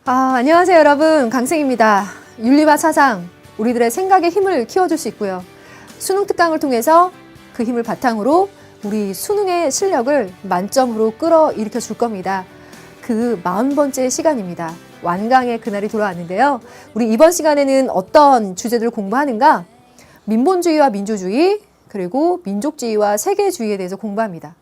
안녕하세요 여러분, 강생입니다. 윤리와 사상, 우리들의 생각의 힘을 키워줄 수 있고요. 수능 특강을 통해서 그 힘을 바탕으로 우리 수능의 실력을 만점으로 끌어일으켜 줄 겁니다. 그 40번째 시간입니다. 완강의 그날이 돌아왔는데요. 우리 이번 시간에는 어떤 주제들을 공부하는가? 민본주의와 민주주의, 그리고 민족주의와 세계주의에 대해서 공부합니다.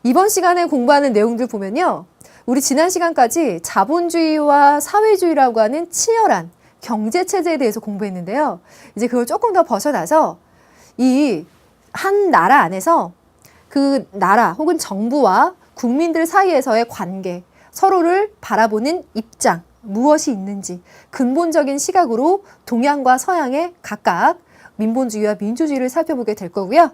이번 시간에 공부하는 내용들 보면요. 우리 지난 시간까지 자본주의와 사회주의라고 하는 치열한 경제체제에 대해서 공부했는데요. 이제 그걸 조금 더 벗어나서 이 한 나라 안에서 그 나라 혹은 정부와 국민들 사이에서의 관계, 서로를 바라보는 입장, 무엇이 있는지 근본적인 시각으로 동양과 서양의 각각 민본주의와 민주주의를 살펴보게 될 거고요.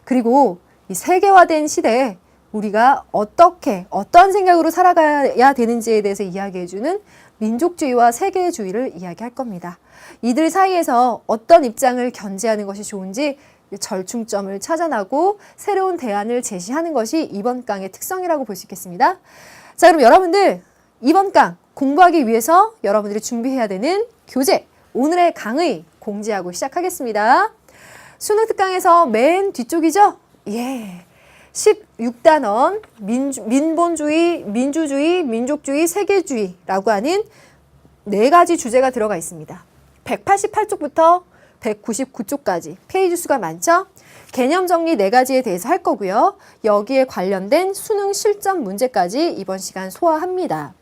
그리고 이 세계화된 시대에 우리가 어떤 생각으로 살아가야 되는지에 대해서 이야기해주는 민족주의와 세계주의를 이야기할 겁니다. 이들 사이에서 어떤 입장을 견지하는 것이 좋은지 절충점을 찾아나고 새로운 대안을 제시하는 것이 이번 강의 특성이라고 볼 수 있겠습니다. 자, 그럼 여러분들 이번 강 공부하기 위해서 여러분들이 준비해야 되는 교재, 오늘의 강의 공지하고 시작하겠습니다. 수능 특강에서 맨 뒤쪽이죠? 16단원 민본주의, 민주주의, 민족주의, 세계주의라고 하는 4가지 주제가 들어가 있습니다. 188쪽부터 199쪽까지 페이지 수가 많죠? 개념 정리 4가지에 대해서 할 거고요. 여기에 관련된 수능 실전 문제까지 이번 시간 소화합니다.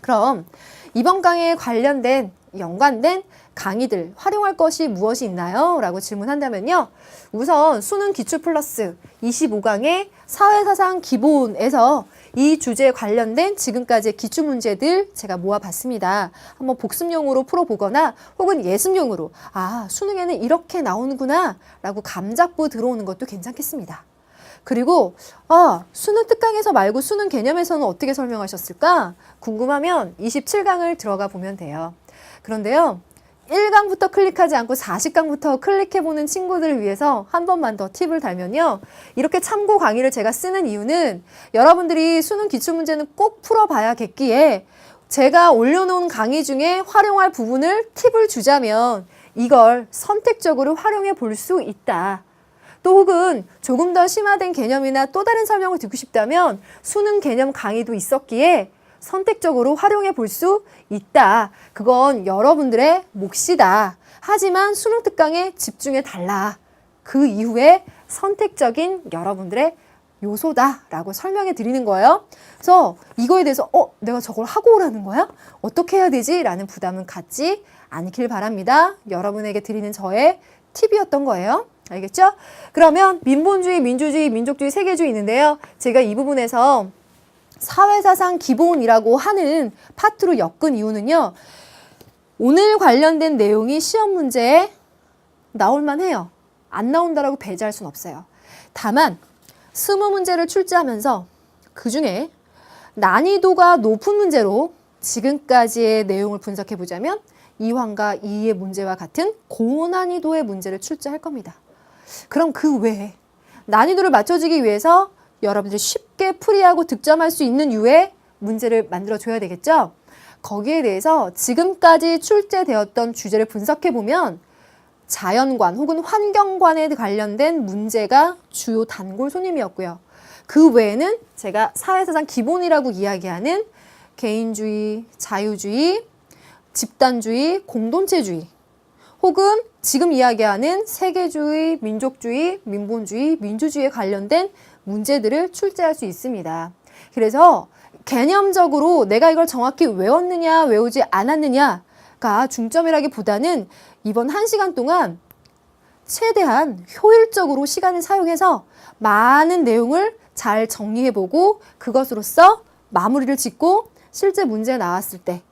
그럼 이번 강의에 관련된 연관된 강의들 활용할 것이 무엇이 있나요? 라고 질문한다면요. 우선 수능 기출 플러스 25강의 사회사상 기본에서 이 주제에 관련된 지금까지의 기출문제들 제가 모아봤습니다. 한번 복습용으로 풀어보거나 혹은 예습용으로 수능에는 이렇게 나오는구나 라고 감 잡고 들어오는 것도 괜찮겠습니다. 그리고 수능 특강에서 말고 수능 개념에서는 어떻게 설명하셨을까? 궁금하면 27강을 들어가 보면 돼요. 그런데요. 1강부터 클릭하지 않고 40강부터 클릭해보는 친구들을 위해서 한 번만 더 팁을 달면요. 이렇게 참고 강의를 제가 쓰는 이유는 여러분들이 수능 기출문제는 꼭 풀어봐야겠기에 제가 올려놓은 강의 중에 활용할 부분을 팁을 주자면 이걸 선택적으로 활용해 볼 수 있다. 또 혹은 조금 더 심화된 개념이나 또 다른 설명을 듣고 싶다면 수능 개념 강의도 있었기에 선택적으로 활용해 볼 수 있다. 그건 여러분들의 몫이다. 하지만 수능 특강에 집중해 달라. 그 이후에 선택적인 여러분들의 요소다라고 설명해 드리는 거예요. 그래서 이거에 대해서 내가 저걸 하고 오라는 거야? 어떻게 해야 되지? 라는 부담은 갖지 않길 바랍니다. 여러분에게 드리는 저의 팁이었던 거예요. 알겠죠? 그러면 민본주의, 민주주의, 민족주의, 세계주의 있는데요. 제가 이 부분에서 사회사상 기본이라고 하는 파트로 엮은 이유는요. 오늘 관련된 내용이 시험 문제에 나올만 해요. 안 나온다라고 배제할 수는 없어요. 다만 20문제를 출제하면서 그중에 난이도가 높은 문제로 지금까지의 내용을 분석해 보자면 2환과 2의 문제와 같은 고난이도의 문제를 출제할 겁니다. 그럼 그 외에 난이도를 맞춰주기 위해서 여러분들이 쉽게 풀이하고 득점할 수 있는 유의 문제를 만들어줘야 되겠죠? 거기에 대해서 지금까지 출제되었던 주제를 분석해보면 자연관 혹은 환경관에 관련된 문제가 주요 단골 손님이었고요. 그 외에는 제가 사회사상 기본이라고 이야기하는 개인주의, 자유주의, 집단주의, 공동체주의 혹은 지금 이야기하는 세계주의, 민족주의, 민본주의, 민주주의에 관련된 문제들을 출제할 수 있습니다. 그래서 개념적으로 내가 이걸 정확히 외웠느냐 외우지 않았느냐가 중점이라기보다는 이번 1시간 동안 최대한 효율적으로 시간을 사용해서 많은 내용을 잘 정리해보고 그것으로써 마무리를 짓고 실제 문제 나왔을 때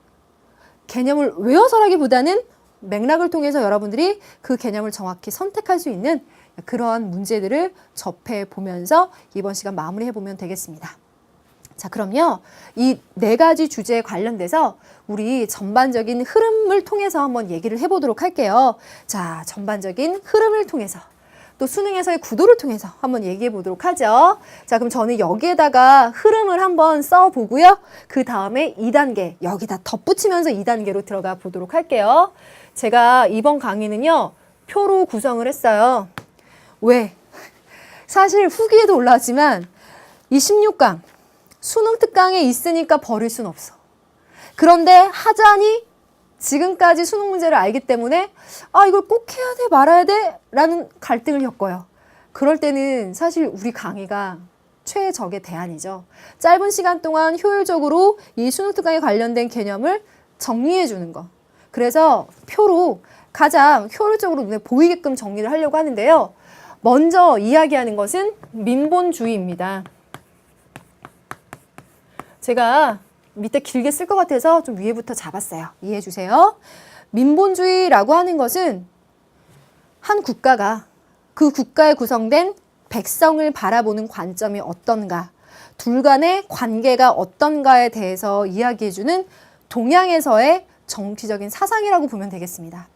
개념을 외워서라기보다는 맥락을 통해서 여러분들이 그 개념을 정확히 선택할 수 있는 그러한 문제들을 접해보면서 이번 시간 마무리해보면 되겠습니다. 자, 그럼요. 이 4가지 주제에 관련돼서 우리 전반적인 흐름을 통해서 한번 얘기를 해보도록 할게요. 자, 전반적인 흐름을 통해서 또 수능에서의 구도를 통해서 한번 얘기해 보도록 하죠. 자, 그럼 저는 여기에다가 흐름을 한번 써보고요. 그 다음에 2단계, 여기다 덧붙이면서 2단계로 들어가 보도록 할게요. 제가 이번 강의는요, 표로 구성을 했어요. 왜? 사실 후기에도 올라왔지만 이 16강, 수능 특강에 있으니까 버릴 순 없어. 그런데 하자니 지금까지 수능 문제를 알기 때문에 아, 이걸 꼭 해야 돼 말아야 돼 라는 갈등을 겪어요. 그럴 때는 사실 우리 강의가 최적의 대안이죠. 짧은 시간 동안 효율적으로 이 수능 특강에 관련된 개념을 정리해 주는 거. 그래서 표로 가장 효율적으로 눈에 보이게끔 정리를 하려고 하는데요. 먼저 이야기하는 것은 민본주의입니다. 제가 밑에 길게 쓸 것 같아서 좀 위에부터 잡았어요. 이해해 주세요. 민본주의라고 하는 것은 한 국가가 그 국가에 구성된 백성을 바라보는 관점이 어떤가, 둘 간의 관계가 어떤가에 대해서 이야기해주는 동양에서의 정치적인 사상이라고 보면 되겠습니다.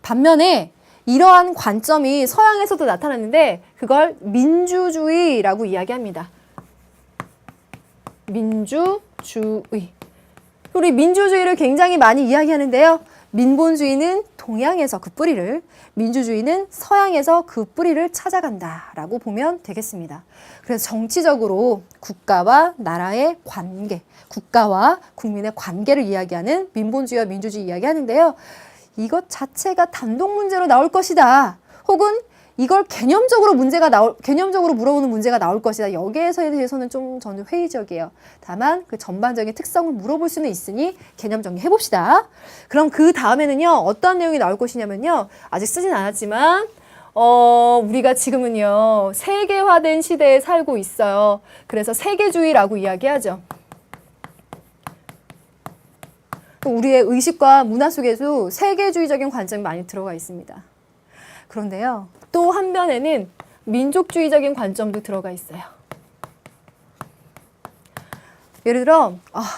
반면에 이러한 관점이 서양에서도 나타났는데 그걸 민주주의라고 이야기합니다. 민주주의. 우리 민주주의를 굉장히 많이 이야기하는데요. 민본주의는 동양에서 그 뿌리를, 민주주의는 서양에서 그 뿌리를 찾아간다라고 보면 되겠습니다. 그래서 정치적으로 국가와 나라의 관계, 국가와 국민의 관계를 이야기하는 민본주의와 민주주의 이야기하는데요. 이것 자체가 단독 문제로 나올 것이다. 혹은 이걸 개념적으로 물어보는 문제가 나올 것이다. 여기에서에 대해서는 좀 저는 회의적이에요. 다만 그 전반적인 특성을 물어볼 수는 있으니 개념 정리 해봅시다. 그럼 그 다음에는요, 어떤 내용이 나올 것이냐면요, 아직 쓰진 않았지만 우리가 지금은요 세계화된 시대에 살고 있어요. 그래서 세계주의라고 이야기하죠. 우리의 의식과 문화 속에도 세계주의적인 관점이 많이 들어가 있습니다. 그런데요, 또 한편에는 민족주의적인 관점도 들어가 있어요. 예를 들어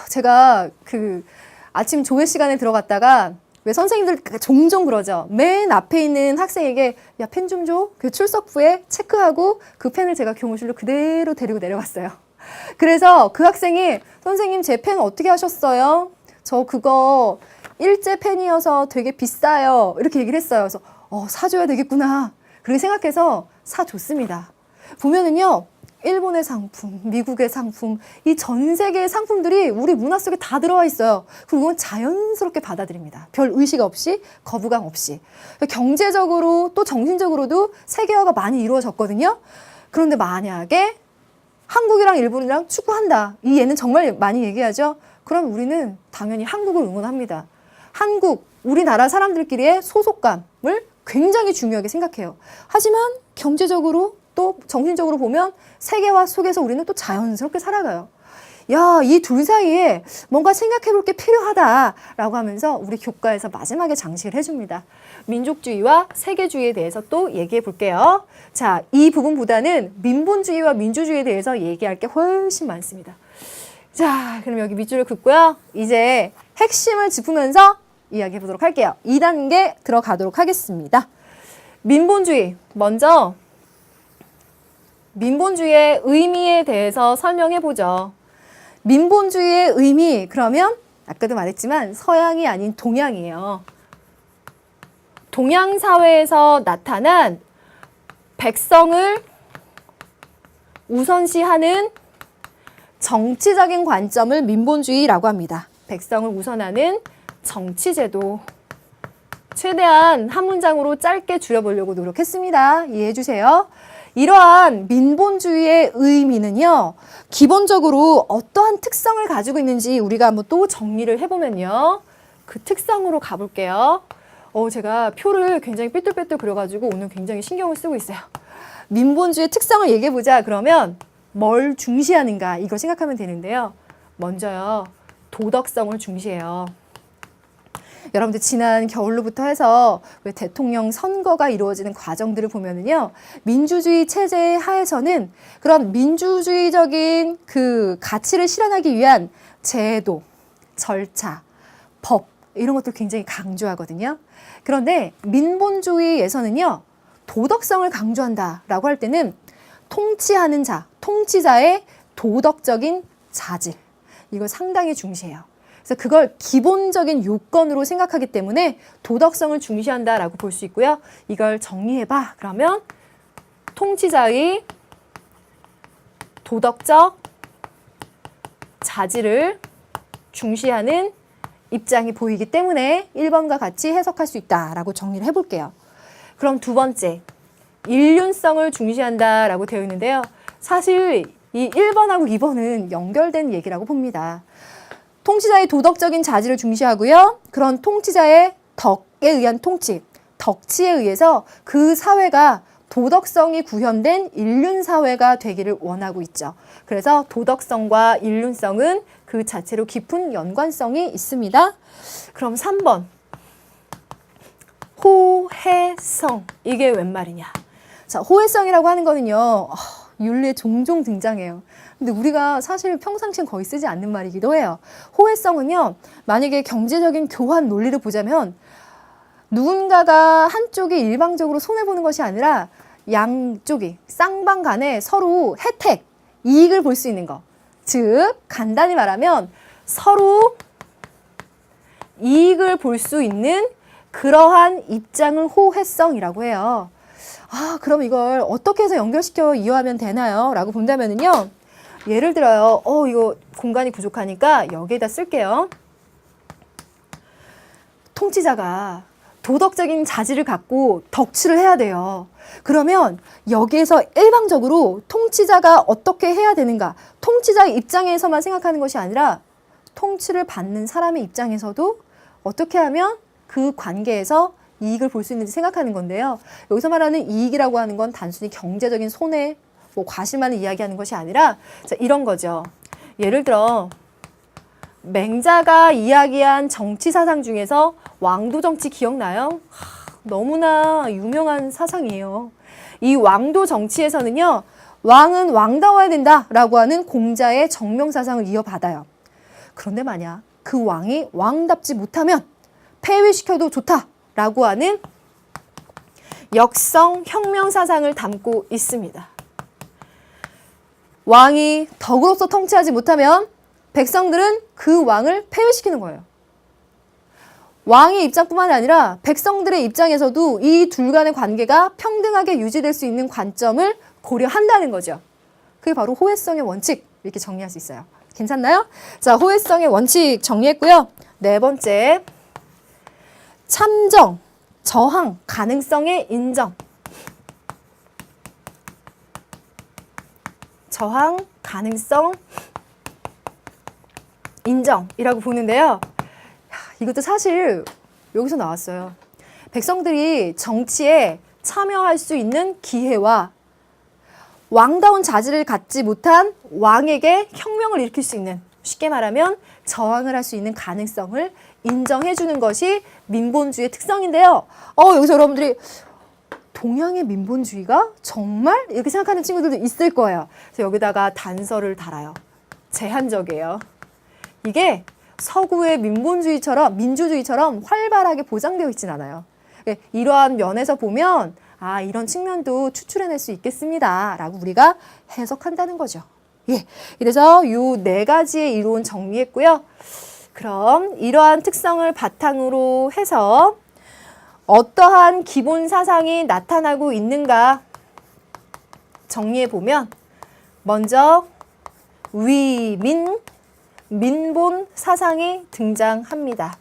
제가 그 아침 조회 시간에 들어갔다가 왜 선생님들 종종 그러죠. 맨 앞에 있는 학생에게 야, 펜 좀 줘. 그 출석부에 체크하고 그 펜을 제가 교무실로 그대로 데리고 내려갔어요. 그래서 그 학생이 선생님 제 펜 어떻게 하셨어요? 저 그거 일제 펜이어서 되게 비싸요. 이렇게 얘기를 했어요. 그래서 사줘야 되겠구나. 그렇게 생각해서 사줬습니다. 보면은요, 일본의 상품, 미국의 상품, 이 전 세계의 상품들이 우리 문화 속에 다 들어와 있어요. 그리고 이건 자연스럽게 받아들입니다. 별 의식 없이, 거부감 없이. 경제적으로 또 정신적으로도 세계화가 많이 이루어졌거든요. 그런데 만약에 한국이랑 일본이랑 축구한다. 이 예는 정말 많이 얘기하죠. 그럼 우리는 당연히 한국을 응원합니다. 한국, 우리나라 사람들끼리의 소속감을 굉장히 중요하게 생각해요. 하지만 경제적으로 또 정신적으로 보면 세계화 속에서 우리는 또 자연스럽게 살아가요. 야, 이 둘 사이에 뭔가 생각해 볼 게 필요하다라고 하면서 우리 교과에서 마지막에 장식을 해줍니다. 민족주의와 세계주의에 대해서 또 얘기해 볼게요. 자, 이 부분보다는 민본주의와 민주주의에 대해서 얘기할 게 훨씬 많습니다. 자, 그럼 여기 밑줄을 긋고요. 이제 핵심을 짚으면서 이야기해 보도록 할게요. 2단계 들어가도록 하겠습니다. 민본주의. 먼저 민본주의의 의미에 대해서 설명해 보죠. 민본주의의 의미, 그러면 아까도 말했지만 서양이 아닌 동양이에요. 동양 사회에서 나타난 백성을 우선시하는 정치적인 관점을 민본주의라고 합니다. 백성을 우선하는 정치제도. 최대한 한 문장으로 짧게 줄여보려고 노력했습니다. 이해해 주세요. 이러한 민본주의의 의미는요, 기본적으로 어떠한 특성을 가지고 있는지 우리가 한번 또 정리를 해보면요, 그 특성으로 가볼게요. 제가 표를 굉장히 삐뚤빼뚤 그려가지고 오늘 굉장히 신경을 쓰고 있어요. 민본주의의 특성을 얘기해보자. 그러면 뭘 중시하는가, 이걸 생각하면 되는데요. 먼저요, 도덕성을 중시해요. 여러분들 지난 겨울로부터 해서 왜 대통령 선거가 이루어지는 과정들을 보면은요, 민주주의 체제 하에서는 그런 민주주의적인 그 가치를 실현하기 위한 제도, 절차, 법 이런 것들 굉장히 강조하거든요. 그런데 민본주의에서는요, 도덕성을 강조한다라고 할 때는 통치하는 자, 통치자의 도덕적인 자질, 이걸 상당히 중시해요. 그래서 그걸 기본적인 요건으로 생각하기 때문에 도덕성을 중시한다라고 볼 수 있고요. 이걸 정리해봐. 그러면 통치자의 도덕적 자질을 중시하는 입장이 보이기 때문에 1번과 같이 해석할 수 있다라고 정리를 해볼게요. 그럼 두 번째, 인륜성을 중시한다라고 되어 있는데요. 사실 이 1번하고 2번은 연결된 얘기라고 봅니다. 통치자의 도덕적인 자질을 중시하고요. 그런 통치자의 덕에 의한 통치, 덕치에 의해서 그 사회가 도덕성이 구현된 인륜사회가 되기를 원하고 있죠. 그래서 도덕성과 인륜성은 그 자체로 깊은 연관성이 있습니다. 그럼 3번. 호혜성. 이게 웬 말이냐. 자, 호혜성이라고 하는 거는요. 윤리에 종종 등장해요. 근데 우리가 사실 평상시엔 거의 쓰지 않는 말이기도 해요. 호혜성은요. 만약에 경제적인 교환 논리를 보자면 누군가가 한쪽이 일방적으로 손해보는 것이 아니라 양쪽이 쌍방 간에 서로 혜택, 이익을 볼 수 있는 거. 즉 간단히 말하면 서로 이익을 볼 수 있는 그러한 입장을 호혜성이라고 해요. 그럼 이걸 어떻게 해서 연결시켜 이해하면 되나요? 라고 본다면은요. 예를 들어요. 이거 공간이 부족하니까 여기에다 쓸게요. 통치자가 도덕적인 자질을 갖고 덕치를 해야 돼요. 그러면 여기에서 일방적으로 통치자가 어떻게 해야 되는가, 통치자의 입장에서만 생각하는 것이 아니라 통치를 받는 사람의 입장에서도 어떻게 하면 그 관계에서 이익을 볼 수 있는지 생각하는 건데요. 여기서 말하는 이익이라고 하는 건 단순히 경제적인 손해, 과실만을 이야기하는 것이 아니라 자, 이런 거죠. 예를 들어 맹자가 이야기한 정치 사상 중에서 왕도 정치 기억나요? 너무나 유명한 사상이에요. 이 왕도 정치에서는요. 왕은 왕다워야 된다라고 하는 공자의 정명사상을 이어받아요. 그런데 만약 그 왕이 왕답지 못하면 폐위시켜도 좋다라고 하는 역성 혁명사상을 담고 있습니다. 왕이 덕으로서 통치하지 못하면 백성들은 그 왕을 폐위시키는 거예요. 왕의 입장뿐만 아니라 백성들의 입장에서도 이 둘 간의 관계가 평등하게 유지될 수 있는 관점을 고려한다는 거죠. 그게 바로 호혜성의 원칙, 이렇게 정리할 수 있어요. 괜찮나요? 자, 호혜성의 원칙 정리했고요. 네 번째, 참정, 저항, 가능성의 인정. 저항, 가능성, 인정이라고 보는데요. 이것도 사실 여기서 나왔어요. 백성들이 정치에 참여할 수 있는 기회와 왕다운 자질을 갖지 못한 왕에게 혁명을 일으킬 수 있는, 쉽게 말하면 저항을 할 수 있는 가능성을 인정해 주는 것이 민본주의의 특성인데요. 여기서 여러분들이 동양의 민본주의가 정말? 이렇게 생각하는 친구들도 있을 거예요. 그래서 여기다가 단서를 달아요. 제한적이에요. 이게 서구의 민주주의처럼 활발하게 보장되어 있진 않아요. 이러한 면에서 보면 이런 측면도 추출해낼 수 있겠습니다. 라고 우리가 해석한다는 거죠. 예, 그래서 이 네 가지의 이론 정리했고요. 그럼 이러한 특성을 바탕으로 해서 어떠한 기본 사상이 나타나고 있는가 정리해보면 먼저 민본 사상이 등장합니다.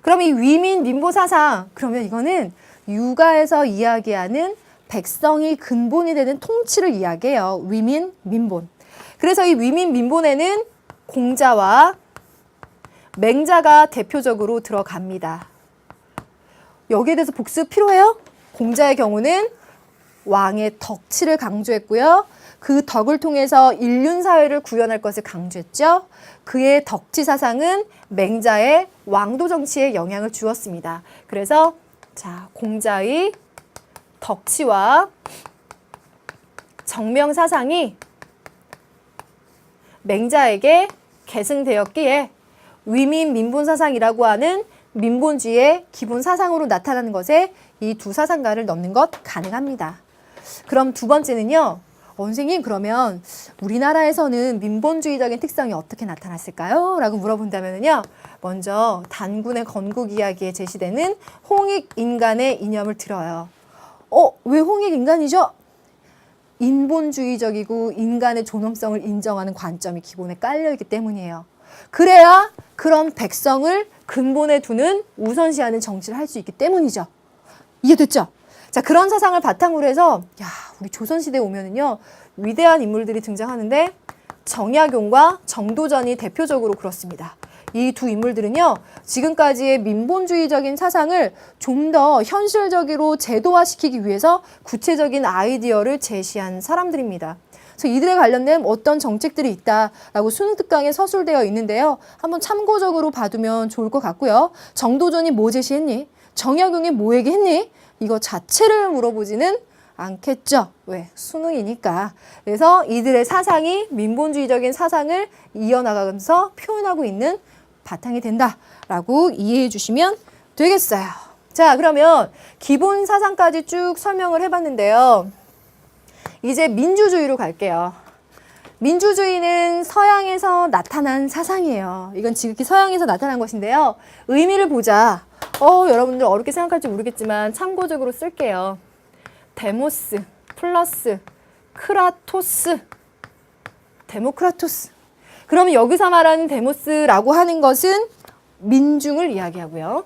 그럼 이 민본 사상, 그러면 이거는 육아에서 이야기하는 백성이 근본이 되는 통치를 이야기해요. 민본. 그래서 이 민본에는 공자와 맹자가 대표적으로 들어갑니다. 여기에 대해서 복습 필요해요? 공자의 경우는 왕의 덕치를 강조했고요. 그 덕을 통해서 인륜사회를 구현할 것을 강조했죠. 그의 덕치 사상은 맹자의 왕도 정치에 영향을 주었습니다. 그래서 공자의 덕치와 정명 사상이 맹자에게 계승되었기에 위민민본 사상이라고 하는 민본주의의 기본 사상으로 나타나는 것에 이 두 사상가를 넣는 것 가능합니다. 그럼 두 번째는요. 선생님 그러면 우리나라에서는 민본주의적인 특성이 어떻게 나타났을까요? 라고 물어본다면요. 먼저 단군의 건국 이야기에 제시되는 홍익인간의 이념을 들어요. 왜 홍익인간이죠? 인본주의적이고 인간의 존엄성을 인정하는 관점이 기본에 깔려있기 때문이에요. 그래야 그런 백성을 근본에 두는 우선시하는 정치를 할 수 있기 때문이죠. 이해됐죠? 자, 그런 사상을 바탕으로 해서 우리 조선시대에 오면은요. 위대한 인물들이 등장하는데 정약용과 정도전이 대표적으로 그렇습니다. 이 두 인물들은요. 지금까지의 민본주의적인 사상을 좀 더 현실적으로 제도화시키기 위해서 구체적인 아이디어를 제시한 사람들입니다. 그래서 이들에 관련된 어떤 정책들이 있다라고 수능 특강에 서술되어 있는데요. 한번 참고적으로 봐두면 좋을 것 같고요. 정도전이 뭐 제시했니? 정약용이 뭐 얘기했니? 이거 자체를 물어보지는 않겠죠. 왜? 수능이니까. 그래서 이들의 사상이 민본주의적인 사상을 이어나가면서 표현하고 있는 바탕이 된다라고 이해해 주시면 되겠어요. 자, 그러면 기본 사상까지 쭉 설명을 해봤는데요. 이제 민주주의로 갈게요. 민주주의는 서양에서 나타난 사상이에요. 이건 지극히 서양에서 나타난 것인데요. 의미를 보자. 여러분들 어렵게 생각할지 모르겠지만 참고적으로 쓸게요. 데모스 플러스 크라토스. 데모크라토스. 그러면 여기서 말하는 데모스라고 하는 것은 민중을 이야기하고요.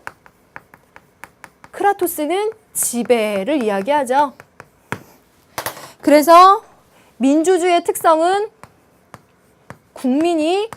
크라토스는 지배를 이야기하죠. 그래서 민주주의의 특성은 국민이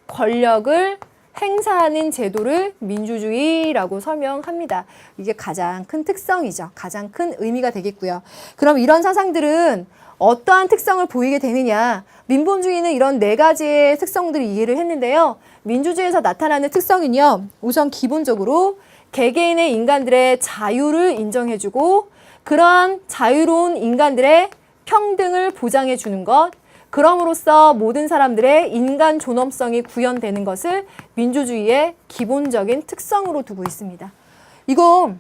권력을 행사하는 제도를 민주주의라고 설명합니다. 이게 가장 큰 특성이죠. 가장 큰 의미가 되겠고요. 그럼 이런 사상들은 어떠한 특성을 보이게 되느냐. 민본주의는 이런 네 가지의 특성들을 이해를 했는데요. 민주주의에서 나타나는 특성은요. 우선 기본적으로 개개인의 인간들의 자유를 인정해주고 그러한 자유로운 인간들의 평등을 보장해 주는 것, 그럼으로써 모든 사람들의 인간 존엄성이 구현되는 것을 민주주의의 기본적인 특성으로 두고 있습니다. 이거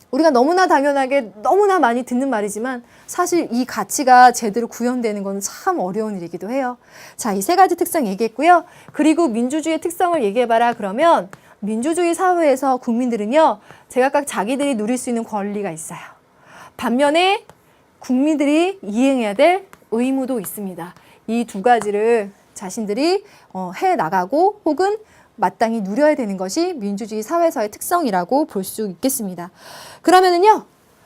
우리가 너무나 당연하게 너무나 많이 듣는 말이지만 사실 이 가치가 제대로 구현되는 건 참 어려운 일이기도 해요. 자, 이 세 가지 특성 얘기했고요. 그리고 민주주의의 특성을 얘기해봐라 그러면 민주주의 사회에서 국민들은요. 제각각 자기들이 누릴 수 있는 권리가 있어요. 반면에 국민들이 이행해야 될 의무도 있습니다. 이 두 가지를 자신들이 해나가고 혹은 마땅히 누려야 되는 것이 민주주의 사회에서의 특성이라고 볼 수 있겠습니다. 그러면은요,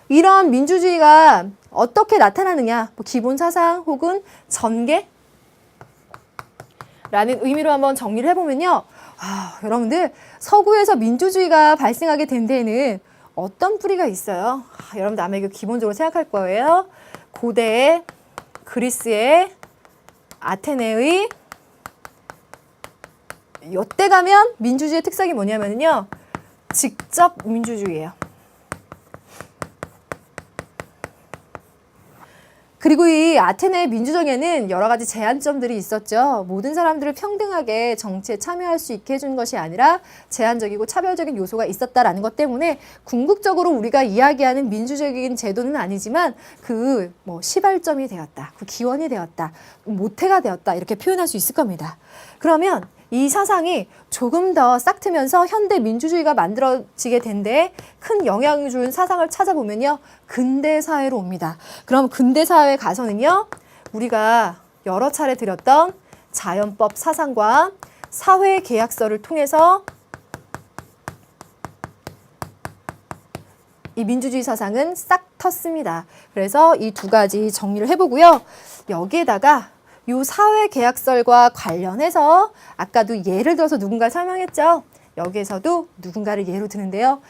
이런 민주주의가 어떻게 나타나느냐, 기본 사상 혹은 전개라는 의미로 한번 정리를 해보면요. 여러분들 서구에서 민주주의가 발생하게 된 데에는 어떤 뿌리가 있어요? 여러분들 아마 이거 기본적으로 생각할 거예요. 고대 그리스의 아테네의 이때 가면 민주주의의 특성이 뭐냐면요. 직접 민주주의예요. 그리고 이 아테네의 민주정에는 여러 가지 제한점들이 있었죠. 모든 사람들을 평등하게 정치에 참여할 수 있게 해준 것이 아니라 제한적이고 차별적인 요소가 있었다라는 것 때문에 궁극적으로 우리가 이야기하는 민주적인 제도는 아니지만 그 시발점이 되었다, 그 기원이 되었다, 모태가 되었다 이렇게 표현할 수 있을 겁니다. 그러면 이 사상이 조금 더 싹트면서 현대 민주주의가 만들어지게 된 데에 큰 영향을 준 사상을 찾아보면요. 근대 사회로 옵니다. 그럼 근대 사회에 가서는요. 우리가 여러 차례 드렸던 자연법 사상과 사회계약서를 통해서 이 민주주의 사상은 싹 텄습니다. 그래서 이 두 가지 정리를 해보고요. 여기에다가 요 사회계약설과 관련해서 아까도 예를 들어서 누군가를 설명했죠. 여기에서도 누군가를 예로 드는데요.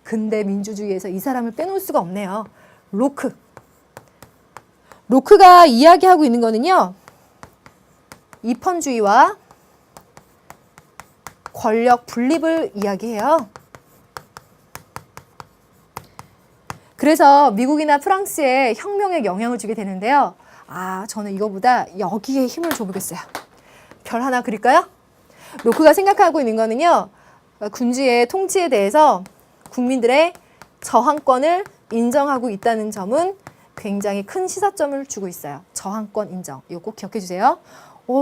근대 민주주의에서 이 사람을 빼놓을 수가 없네요. 로크. 로크가 이야기하고 있는 거는요. 이펀주의와 권력 분립을 이야기해요. 그래서 미국이나 프랑스에 혁명에 영향을 주게 되는데요. 저는 이거보다 여기에 힘을 줘보겠어요. 별 하나 그릴까요? 로크가 생각하고 있는 거는요. 군주의 통치에 대해서 국민들의 저항권을 인정하고 있다는 점은 굉장히 큰 시사점을 주고 있어요. 저항권 인정. 이거 꼭 기억해 주세요.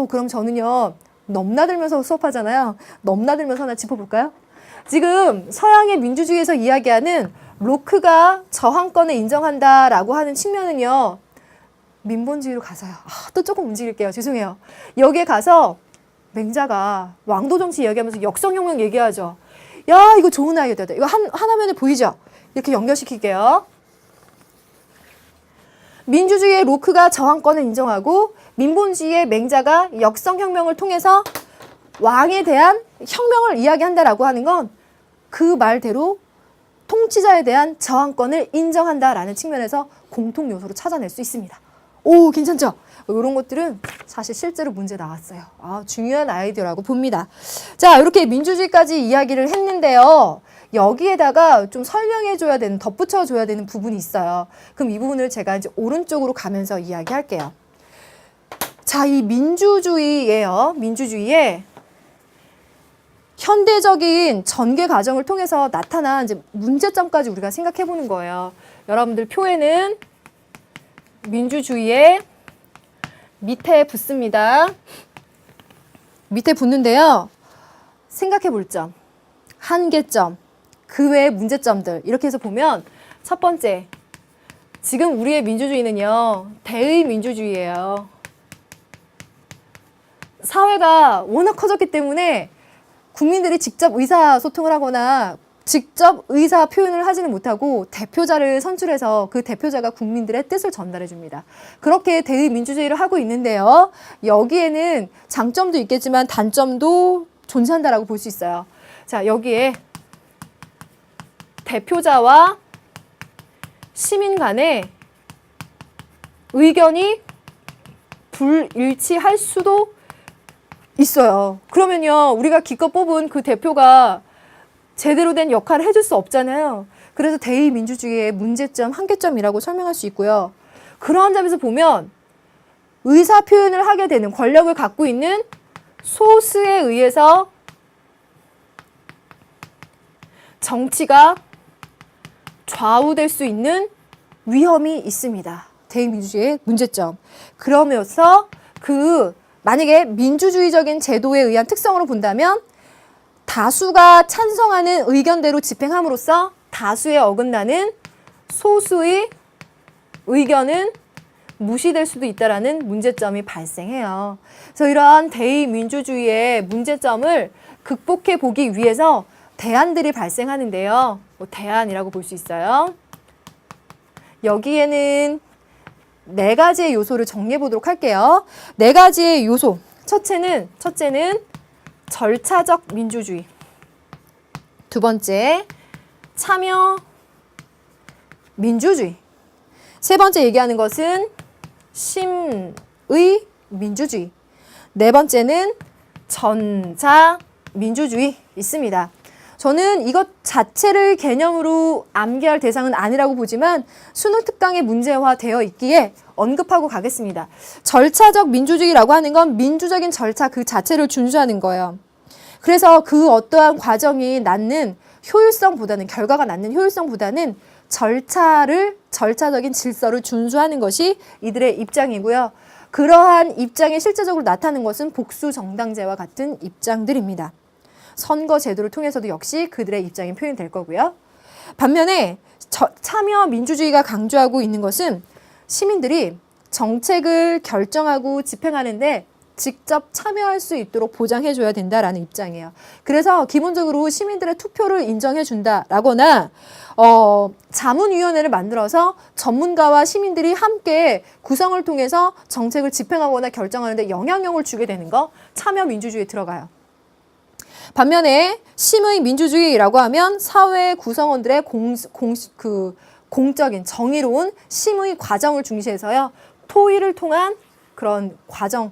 그럼 저는요. 넘나들면서 수업하잖아요. 넘나들면서 하나 짚어볼까요? 지금 서양의 민주주의에서 이야기하는 로크가 저항권을 인정한다라고 하는 측면은요. 민본주의로 가서요. 또 조금 움직일게요. 죄송해요. 여기에 가서 맹자가 왕도 정치 이야기하면서 역성혁명 얘기하죠. 야, 이거 좋은 아이디어다. 이거 한 화면에 보이죠? 이렇게 연결시킬게요. 민주주의의 로크가 저항권을 인정하고 민본주의의 맹자가 역성혁명을 통해서 왕에 대한 혁명을 이야기한다라고 하는 건 그 말대로 통치자에 대한 저항권을 인정한다라는 측면에서 공통 요소로 찾아낼 수 있습니다. 오, 괜찮죠? 이런 것들은 사실 실제로 문제 나왔어요. 중요한 아이디어라고 봅니다. 자, 이렇게 민주주의까지 이야기를 했는데요. 여기에다가 좀 설명해줘야 되는, 덧붙여줘야 되는 부분이 있어요. 그럼 이 부분을 제가 이제 오른쪽으로 가면서 이야기할게요. 자, 이 민주주의예요. 민주주의에 현대적인 전개 과정을 통해서 나타난 이제 문제점까지 우리가 생각해 보는 거예요. 여러분들 표에는 민주주의의 밑에 붙습니다. 밑에 붙는데요. 생각해 볼 점, 한계점, 그 외의 문제점들 이렇게 해서 보면 첫 번째, 지금 우리의 민주주의는요. 대의 민주주의예요. 사회가 워낙 커졌기 때문에 국민들이 직접 의사소통을 하거나 직접 의사 표현을 하지는 못하고 대표자를 선출해서 그 대표자가 국민들의 뜻을 전달해 줍니다. 그렇게 대의민주주의를 하고 있는데요. 여기에는 장점도 있겠지만 단점도 존재한다라고 볼 수 있어요. 자, 여기에 대표자와 시민 간의 의견이 불일치할 수도 있어요. 그러면요, 우리가 기껏 뽑은 그 대표가 제대로 된 역할을 해줄 수 없잖아요. 그래서 대의민주주의의 문제점, 한계점이라고 설명할 수 있고요. 그러한 점에서 보면 의사 표현을 하게 되는 권력을 갖고 있는 소수에 의해서 정치가 좌우될 수 있는 위험이 있습니다. 대의민주주의의 문제점. 그러면서 만약에 민주주의적인 제도에 의한 특성으로 본다면 다수가 찬성하는 의견대로 집행함으로써 다수에 어긋나는 소수의 의견은 무시될 수도 있다는 문제점이 발생해요. 그래서 이러한 대의민주주의의 문제점을 극복해 보기 위해서 대안들이 발생하는데요. 대안이라고 볼 수 있어요. 여기에는 4가지의 요소를 정리해 보도록 할게요. 4가지의 요소. 첫째는 절차적 민주주의. 두 번째, 참여 민주주의. 세 번째 얘기하는 것은 심의 민주주의. 네 번째는 전자 민주주의 있습니다. 저는 이것 자체를 개념으로 암기할 대상은 아니라고 보지만 수능 특강에 문제화되어 있기에 언급하고 가겠습니다. 절차적 민주주의라고 하는 건 민주적인 절차 그 자체를 준수하는 거예요. 그래서 그 어떠한 과정이 낳는 효율성보다는, 결과가 낳는 효율성보다는 절차적인 질서를 준수하는 것이 이들의 입장이고요. 그러한 입장이 실제적으로 나타나는 것은 복수정당제와 같은 입장들입니다. 선거 제도를 통해서도 역시 그들의 입장이 표현될 거고요. 반면에 참여 민주주의가 강조하고 있는 것은 시민들이 정책을 결정하고 집행하는데 직접 참여할 수 있도록 보장해줘야 된다라는 입장이에요. 그래서 기본적으로 시민들의 투표를 인정해준다라거나 자문위원회를 만들어서 전문가와 시민들이 함께 구성을 통해서 정책을 집행하거나 결정하는데 영향력을 주게 되는 거 참여 민주주의에 들어가요. 반면에 심의 민주주의라고 하면 사회 구성원들의 공적인 정의로운 심의 과정을 중시해서요. 토의를 통한 그런 과정,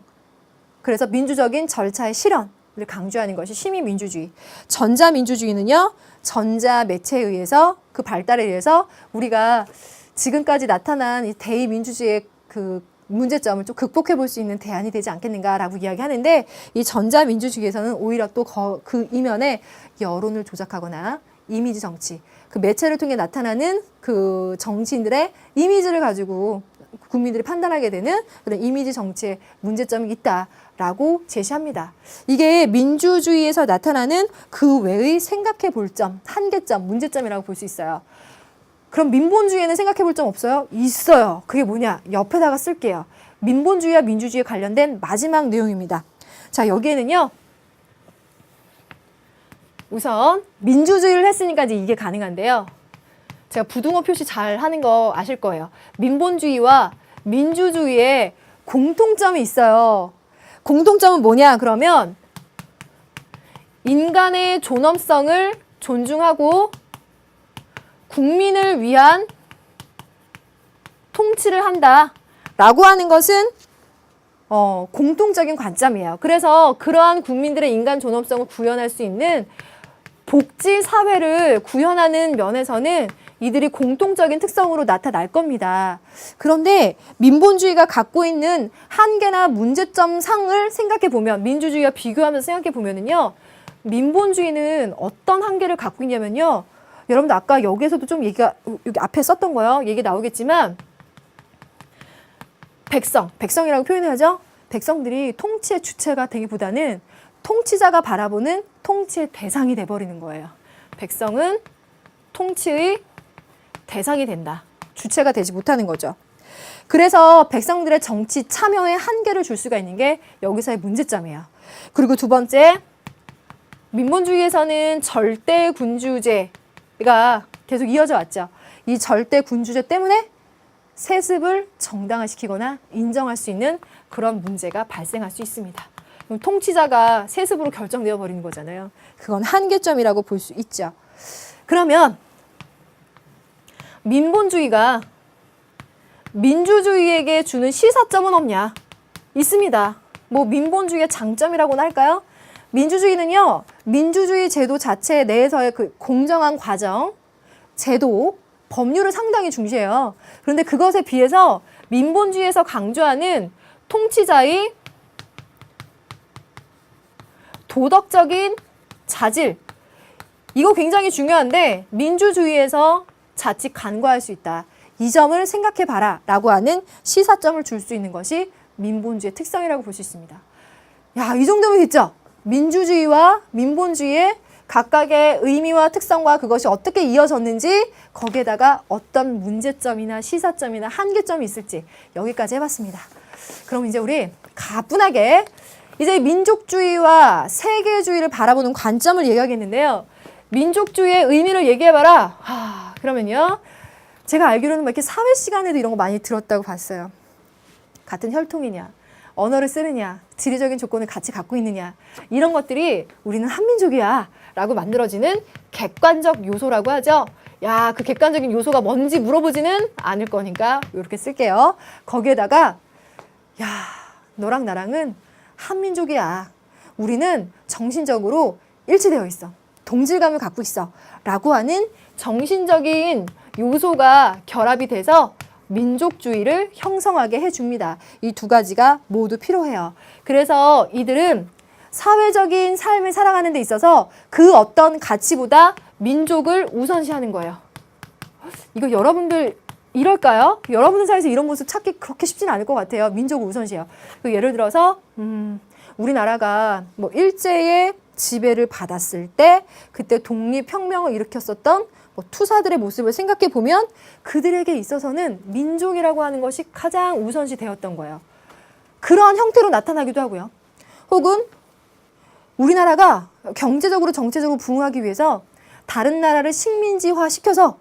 그래서 민주적인 절차의 실현을 강조하는 것이 시민민주주의. 전자민주주의는요. 전자매체에 의해서 그 발달에 의해서 우리가 지금까지 나타난 이 대의민주주의의 그 문제점을 좀 극복해 볼 수 있는 대안이 되지 않겠는가라고 이야기하는데 이 전자민주주의에서는 오히려 또 그 이면에 여론을 조작하거나 이미지 정치, 그 매체를 통해 나타나는 그 정치인들의 이미지를 가지고 국민들이 판단하게 되는 그런 이미지 정치에 문제점이 있다라고 제시합니다. 이게 민주주의에서 나타나는 그 외의 생각해 볼 점, 한계점, 문제점이라고 볼 수 있어요. 그럼 민본주의에는 생각해 볼 점 없어요? 있어요. 그게 뭐냐? 옆에다가 쓸게요. 민본주의와 민주주의에 관련된 마지막 내용입니다. 자, 여기에는요. 우선 민주주의를 했으니까 이제 이게 가능한데요. 제가 부등호 표시 잘 하는 거 아실 거예요. 민본주의와 민주주의에 공통점이 있어요. 공통점은 뭐냐? 그러면 인간의 존엄성을 존중하고 국민을 위한 통치를 한다라고 하는 것은 공통적인 관점이에요. 그래서 그러한 국민들의 인간 존엄성을 구현할 수 있는 복지 사회를 구현하는 면에서는 이들이 공통적인 특성으로 나타날 겁니다. 그런데 민본주의가 갖고 있는 한계나 문제점 상을 생각해 보면, 민주주의와 비교하면서 생각해 보면은요, 민본주의는 어떤 한계를 갖고 있냐면요, 여러분들 아까 여기에서도 좀 얘기가 여기 앞에 썼던 거요. 얘기 나오겠지만 백성이라고 표현해야죠. 백성들이 통치의 주체가 되기보다는 통치자가 바라보는 통치의 대상이 돼버리는 거예요. 백성은 통치의 대상이 된다. 주체가 되지 못하는 거죠. 그래서 백성들의 정치 참여에 한계를 줄 수가 있는 게 여기서의 문제점이에요. 그리고 두 번째, 민본주의에서는 절대 군주제가 계속 이어져 왔죠. 이 절대 군주제 때문에 세습을 정당화시키거나 인정할 수 있는 그런 문제가 발생할 수 있습니다. 그럼 통치자가 세습으로 결정되어 버리는 거잖아요. 그건 한계점이라고 볼 수 있죠. 그러면 민본주의가 민주주의에게 주는 시사점은 없냐? 있습니다. 뭐 민본주의의 장점이라고나 할까요? 민주주의는요, 민주주의 제도 자체 내에서의 그 공정한 과정, 제도, 법률을 상당히 중시해요. 그런데 그것에 비해서 민본주의에서 강조하는 통치자의 도덕적인 자질, 이거 굉장히 중요한데 민주주의에서 자칫 간과할 수 있다. 이 점을 생각해봐라 라고 하는 시사점을 줄 수 있는 것이 민본주의의 특성이라고 볼 수 있습니다. 야, 이 정도면 됐죠? 민주주의와 민본주의의 각각의 의미와 특성과 그것이 어떻게 이어졌는지, 거기에다가 어떤 문제점이나 시사점이나 한계점이 있을지 여기까지 해봤습니다. 그럼 이제 우리 가뿐하게 이제 민족주의와 세계주의를 바라보는 관점을 얘기하겠는데요. 민족주의의 의미를 얘기해봐라. 그러면요, 제가 알기로는 막 이렇게 사회 시간에도 이런 거 많이 들었다고 봤어요. 같은 혈통이냐, 언어를 쓰느냐, 지리적인 조건을 같이 갖고 있느냐, 이런 것들이 우리는 한민족이야 라고 만들어지는 객관적 요소라고 하죠. 야, 그 객관적인 요소가 뭔지 물어보지는 않을 거니까 이렇게 쓸게요. 거기에다가 야, 너랑 나랑은 한민족이야. 우리는 정신적으로 일치되어 있어. 동질감을 갖고 있어. 라고 하는 정신적인 요소가 결합이 돼서 민족주의를 형성하게 해줍니다. 이 두 가지가 모두 필요해요. 그래서 이들은 사회적인 삶을 살아가는 데 있어서 그 어떤 가치보다 민족을 우선시하는 거예요. 이거 여러분들 이럴까요? 여러분들 사이에서 이런 모습 찾기 그렇게 쉽지는 않을 것 같아요. 민족을 우선시해요. 예를 들어서 우리나라가 뭐 일제의 지배를 받았을 때 그때 독립혁명을 일으켰었던 뭐 투사들의 모습을 생각해 보면 그들에게 있어서는 민족이라고 하는 것이 가장 우선시 되었던 거예요. 그러한 형태로 나타나기도 하고요. 혹은 우리나라가 경제적으로 정치적으로 부흥하기 위해서 다른 나라를 식민지화 시켜서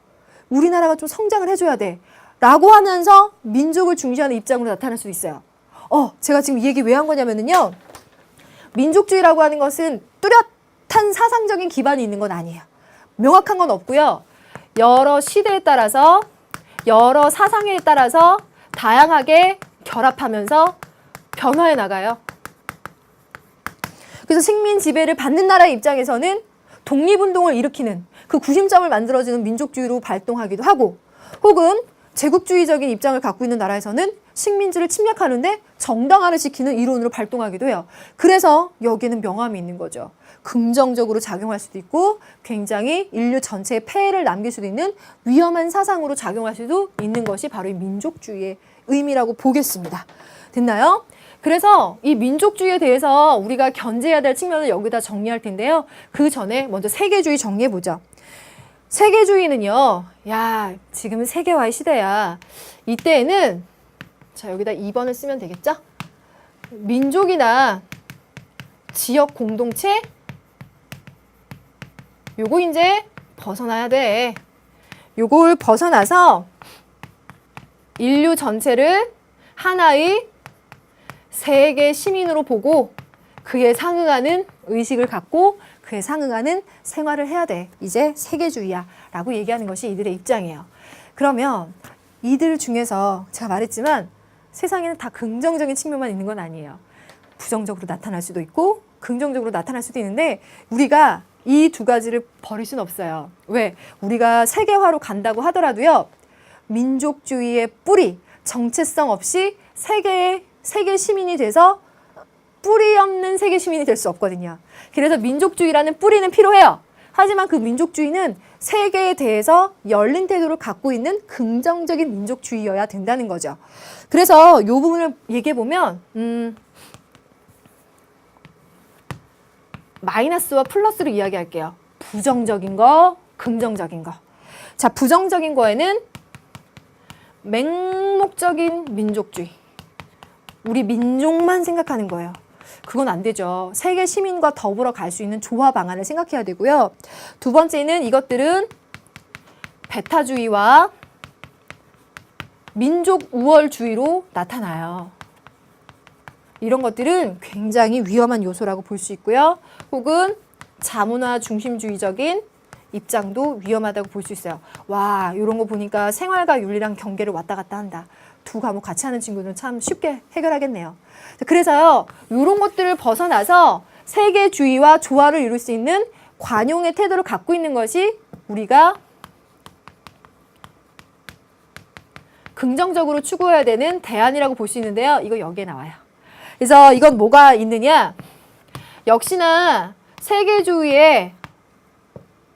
우리나라가 좀 성장을 해줘야 돼 라고 하면서 민족을 중시하는 입장으로 나타날 수도 있어요. 제가 지금 이 얘기 왜 한 거냐면요, 민족주의라고 하는 것은 뚜렷한 사상적인 기반이 있는 건 아니에요. 명확한 건 없고요. 여러 시대에 따라서, 여러 사상에 따라서 다양하게 결합하면서 변화해 나가요. 그래서 식민 지배를 받는 나라의 입장에서는 독립운동을 일으키는 그 구심점을 만들어주는 민족주의로 발동하기도 하고, 혹은 제국주의적인 입장을 갖고 있는 나라에서는 식민지를 침략하는데 정당화를 지키는 이론으로 발동하기도 해요. 그래서 여기에는 명암이 있는 거죠. 긍정적으로 작용할 수도 있고 굉장히 인류 전체에 폐해를 남길 수도 있는 위험한 사상으로 작용할 수도 있는 것이 바로 이 민족주의의 의미라고 보겠습니다. 됐나요? 그래서 이 민족주의에 대해서 우리가 견제해야 될 측면을 여기다 정리할 텐데요. 그 전에 먼저 세계주의 정리해보죠. 세계주의는요, 야, 지금은 세계화의 시대야. 이때에는, 자, 여기다 2번을 쓰면 되겠죠? 민족이나 지역 공동체, 요거 이제 벗어나야 돼. 요걸 벗어나서 인류 전체를 하나의 세계 시민으로 보고 그에 상응하는 의식을 갖고 그에 상응하는 생활을 해야 돼. 이제 세계주의야 라고 얘기하는 것이 이들의 입장이에요. 그러면 이들 중에서 제가 말했지만 세상에는 다 긍정적인 측면만 있는 건 아니에요. 부정적으로 나타날 수도 있고 긍정적으로 나타날 수도 있는데 우리가 이 두 가지를 버릴 수는 없어요. 왜? 우리가 세계화로 간다고 하더라도요. 민족주의의 뿌리, 정체성 없이 세계 시민이 돼서 뿌리 없는 세계 시민이 될 수 없거든요. 그래서 민족주의라는 뿌리는 필요해요. 하지만 그 민족주의는 세계에 대해서 열린 태도를 갖고 있는 긍정적인 민족주의여야 된다는 거죠. 그래서 이 부분을 얘기해보면 마이너스와 플러스를 이야기할게요. 부정적인 거, 긍정적인 거. 자, 부정적인 거에는 맹목적인 민족주의. 우리 민족만 생각하는 거예요. 그건 안 되죠. 세계 시민과 더불어 갈 수 있는 조화 방안을 생각해야 되고요. 두 번째는 이것들은 배타주의와 민족 우월주의로 나타나요. 이런 것들은 굉장히 위험한 요소라고 볼 수 있고요. 혹은 자문화 중심주의적인 입장도 위험하다고 볼 수 있어요. 와, 이런 거 보니까 생활과 윤리랑 경계를 왔다 갔다 한다. 두 과목 같이 하는 친구는 참 쉽게 해결하겠네요. 그래서요, 이런 것들을 벗어나서 세계주의와 조화를 이룰 수 있는 관용의 태도를 갖고 있는 것이 우리가 긍정적으로 추구해야 되는 대안이라고 볼 수 있는데요. 이거 여기에 나와요. 그래서 이건 뭐가 있느냐? 역시나 세계주의의